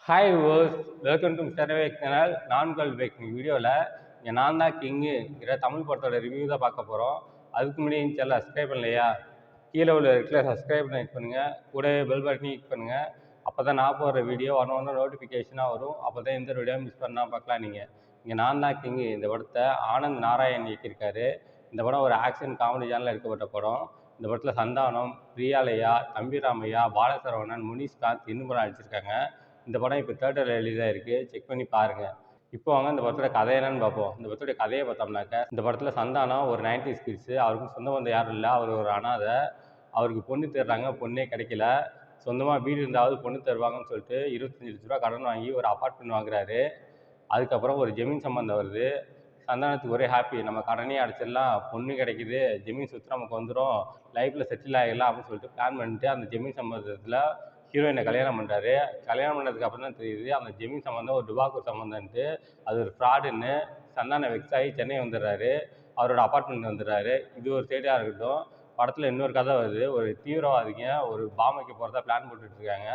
Hi viewers, welcome to mister Vivek channel. நான் உங்கள் விவேக். வீடியோவில் இங்கே நான் தான் கிங்குங்கிற தமிழ் படத்தோட ரிவ்யூ தான் பார்க்க போகிறோம். அதுக்கு முன்னாடி இந்த சேனல் சப்ஸ்கிரைப் பண்ணலையா? கீழே உள்ள இருக்கிற சப்ஸ்கிரைப் பண்ணி பண்ணுங்கள், கூடவே பெல் பட்டனை கிளிக் பண்ணுங்கள். அப்போ தான் நான் போடுற வீடியோ ஒன்று நோட்டிஃபிகேஷனாக வரும். அப்போ தான் எந்த வீடியோ மிஸ் பண்ணால் பார்க்கலாம். நீங்கள் இங்கே நான் தான் கிங்கு இந்த படத்தை ஆனந்த் நாராயண் இயக்கியிருக்காரு. இந்த படம் ஒரு ஆக்ஷன் காமெடி ஜானில் எடுக்கப்பட்ட படம். இந்த படத்தில் சந்தானம், பிரியாலயா, தம்பிராமையா, பாலசரவணன், முனிஷ்காந்த் இன்னும் படம் நடிச்சிருக்காங்க. இந்த படம் இப்போ தேட்டரில் ரிலீஸாக இருக்குது, செக் பண்ணி பாருங்கள். இப்போ வாங்க இந்த படத்தோட கதை என்னன்னு பார்ப்போம். இந்த படத்துடைய கதையை பார்த்தோம்னாக்க, இந்த படத்தில் சந்தானம் ஒரு 90s கிட்ஸு. அவருக்கு சொந்த பந்தம் யாரும் இல்லை, அவர் ஒரு அனாதை. அவருக்கு பொண்ணு தேடுறாங்க, பொண்ணே கிடைக்கல. சொந்தமாக வீடு இருந்தாவது பொண்ணு தருவாங்கன்னு சொல்லிட்டு 25 லட்ச ரூபா கடன் வாங்கி ஒரு அப்பார்ட்மெண்ட் வாங்குறாரு. அதுக்கப்புறம் ஒரு ஜமீன் சம்பந்தம் வருது. சந்தானத்துக்கு ஒரே ஹாப்பி, நம்ம கடனே அடைச்சிடலாம், பொண்ணு கிடைக்குது, ஜமீன் சொத்து நமக்கு வந்துடும், லைஃப்பில் செட்டில் ஆகிடலாம் அப்படின்னு சொல்லிட்டு பிளான் பண்ணிட்டு அந்த ஜமீன் சம்பந்தத்தில் ஹீரோயினை கல்யாணம் பண்ணுறாரு. கல்யாணம் பண்ணதுக்கு அப்புறம் தான் தெரியுது அந்த ஜமீன் சம்மந்தம் ஒரு டுபாக்கூர் சம்மந்தம்ன்ட்டு, அது ஒரு ஃப்ராடுன்னு. சந்தானம் வெக்ஸ் ஆகி சென்னை வந்துடுறாரு, அவரோட அப்பார்ட்மெண்ட் வந்துடுறாரு. இது ஒரு சைடாக இருக்கட்டும். படத்தில் இன்னொரு கதை வருது. ஒரு தீவிரவாதிங்க ஒரு பாம் வைக்க போகிறதா பிளான் போட்டுட்ருக்காங்க.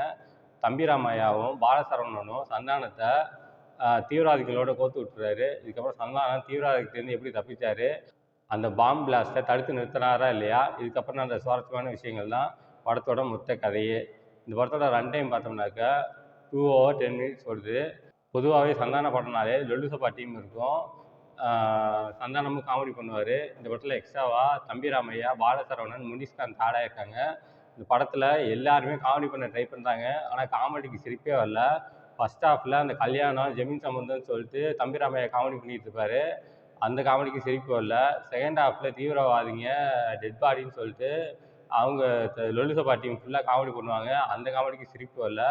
தம்பிராமையாவும் பாலசரவணனும் சந்தானத்தை தீவிரவாதிகளோட கோத்து விட்டுறாரு. இதுக்கப்புறம் சந்தானம் தீவிரவாதிகிட்டேருந்து எப்படி தப்பிச்சாரு, அந்த பாம் பிளாஸ்ட்டை தடுத்து நிறுத்தினாரா இல்லையா, இதுக்கப்புறம் அந்த சுவாரஸ்யமான விஷயங்கள் தான் படத்தோட மொத்த கதையே. இந்த படத்தோட ரன் டைம் பார்த்தோம்னாக்கா 2 hours 10 minutes வருது. பொதுவாகவே சந்தான படம்னாலே லொல்லுசபா டீம் இருக்கும். சந்தானமும் காமெடி பண்ணுவார். இந்த படத்தில் எக்ஸ்ட்ராவாக தம்பிராமையா, பாலசரவணன், முனிஷ்காந்த் ஆடாக இருக்காங்க. இந்த படத்தில் எல்லாருமே காமெடி பண்ண ட்ரை பண்ணுறாங்க, ஆனால் காமெடிக்கு சிரிப்பே வரல. ஃபஸ்ட் ஹாஃபில் அந்த கல்யாணம் ஜமீன் சம்பந்தம்னு சொல்லிட்டு தம்பிராமையா காமெடி பண்ணிகிட்டு இருப்பார், அந்த காமெடிக்கு சிரிப்பு வரல. செகண்ட் ஹாஃபில் தீவிரவாதிங்க டெட் பாடின்னு சொல்லிட்டு அவங்க லொல்லுசபா டீம் ஃபுல்லாக காமெடி பண்ணுவாங்க, அந்த காமெடிக்கு சிரிப்பு வரல.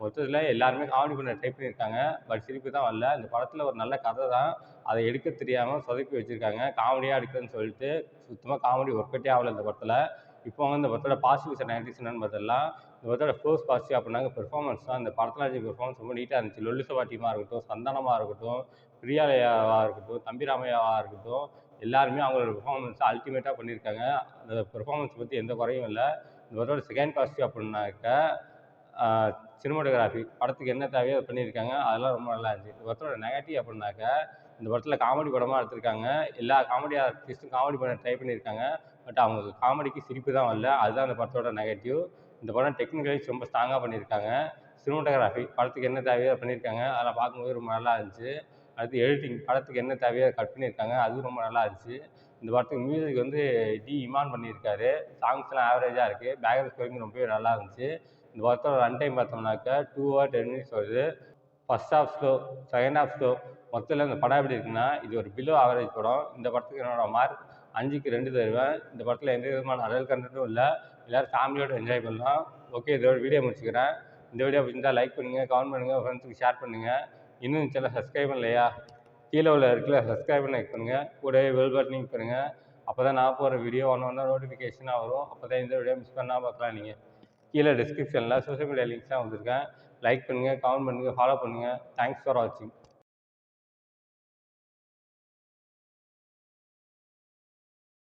மொத்தத்தில் எல்லாருமே காமெடி பண்ண ட்ரை பண்ணியிருக்காங்க, பட் சிரிப்பு தான் வரல. இந்த படத்தில் ஒரு நல்ல கதை தான், அதை எடுக்க தெரியாமல் சொதப்பி வச்சுருக்காங்க. காமெடியாக எடுக்குதுன்னு சொல்லிட்டு சுத்தமாக காமெடி ஒர்க் அவுட்டே ஆகலை இந்த படத்தில். இப்போ வந்து இந்த படத்தோட பாசிட்டிவ்ஸ் அண்ட் நெகட்டிவ்ஸ் என்னன்னு பார்த்துடலாம். இந்த படத்தோட ஃபர்ஸ்ட் பாசிட்டிவ் அப்படின்னாங்க பெர்ஃபார்மன்ஸ் தான். இந்த படத்தில் இருக்க பெர்ஃபார்மன்ஸ் ரொம்ப நீட்டாக இருந்துச்சு. லொல்லுசபா டீமாக இருக்கட்டும், சந்தானமாக இருக்கட்டும், பிரியாலயாவாக இருக்கட்டும், தம்பிராமையாவாக இருக்கட்டும், எல்லாருமே அவங்களோட பெர்ஃபார்மன்ஸை அல்டிமேட்டாக பண்ணியிருக்காங்க. அந்த பெர்ஃபார்மன்ஸ் பற்றி எந்த குறையும் இல்லை. இந்த படத்தோட செகண்ட் பாசிட்டிவ் அப்படின்னாக்க சினிமாட்டோகிராஃபி, படத்துக்கு என்ன தேவையோ அதை பண்ணியிருக்காங்க, அதெல்லாம் ரொம்ப நல்லா இருந்துச்சு. இந்த படத்தோட நெகட்டிவ் அப்படின்னாக்க, இந்த படத்தில் காமெடி படமாக எடுத்திருக்காங்க. எல்லா காமெடி ஆர்டிஸ்ட்டும் காமெடி பண்ண ட்ரை பண்ணியிருக்காங்க, பட் அவங்களுக்கு காமெடிக்கு சிரிப்பு தான் வரல. அதுதான் அந்த படத்தோட நெகட்டிவ். இந்த படம் டெக்னிக்கலைஸ் ரொம்ப ஸ்ட்ராங்காக பண்ணியிருக்காங்க. சினிமாட்டோகிராஃபி படத்துக்கு என்ன தேவையோ பண்ணியிருக்காங்க, அதெல்லாம் பார்க்கும்போது ரொம்ப நல்லா இருந்துச்சு. அடுத்து எடிட்டிங், படத்துக்கு என்ன தேவையோ அதை கட் பண்ணியிருக்காங்க, அதுவும் ரொம்ப நல்லா இருந்துச்சு. இந்த படத்துக்கு மியூசிக் வந்து டி இமான் பண்ணியிருக்காரு. சாங்ஸ்லாம் ஆவரேஜாக இருக்குது, பேக்ரவுண்ட் ஸ்கோரிங் ரொம்பவே நல்லா இருந்துச்சு. இந்த படத்தோட ரன் டைம் பார்த்தோம்னாக்க 2 hours 10 minutes வருது. First half slow, second half slow. மொத்தத்தில் இந்த படம் எப்படி இருக்குன்னா, இது ஒரு பிலோ ஆவரேஜ் படம். இந்த படத்துக்கு என்னோட மார்க் 5க்கு 2 தருவேன். இந்த படத்தில் எந்த விதமான அடல் கண்டென்ட்டும் இல்லை, எல்லோரும் ஃபேமிலியோடு என்ஜாய் பண்ணலாம். ஓகே, இதோட வீடியோ முடிச்சுக்கிறேன். இந்த வீடியோ பிடிச்சிருந்தால் லைக் பண்ணுங்கள், கமெண்ட் பண்ணுங்கள், ஃப்ரெண்ட்ஸுக்கு ஷேர் பண்ணுங்கள். இன்னும் சேனல் சப்ஸ்கிரைப் பண்ணலையா? கீழே உள்ள இருக்குல்ல சப்ஸ்கிரைப் பண்ண கிளிக் பண்ணுங்கள், கூடவே பெல் பட்டன் கிளிக் பண்ணுங்கள். அப்போ தான் நான் போகிற வீடியோ ஒன்று நோட்டிஃபிகேஷனாக வரும். அப்போ தான் இந்த வீடியோ மிஸ் பண்ணால் பார்க்கலாம். நீங்கள் கீழே டிஸ்கிரிப்ஷனில் சோஷியல் மீடியா லிங்க்ஸ்லாம் வந்திருக்கேன். லைக் பண்ணுங்கள், கமெண்ட் பண்ணுங்கள், ஃபாலோ பண்ணுங்கள். தேங்க்ஸ் ஃபார் வாட்சிங்.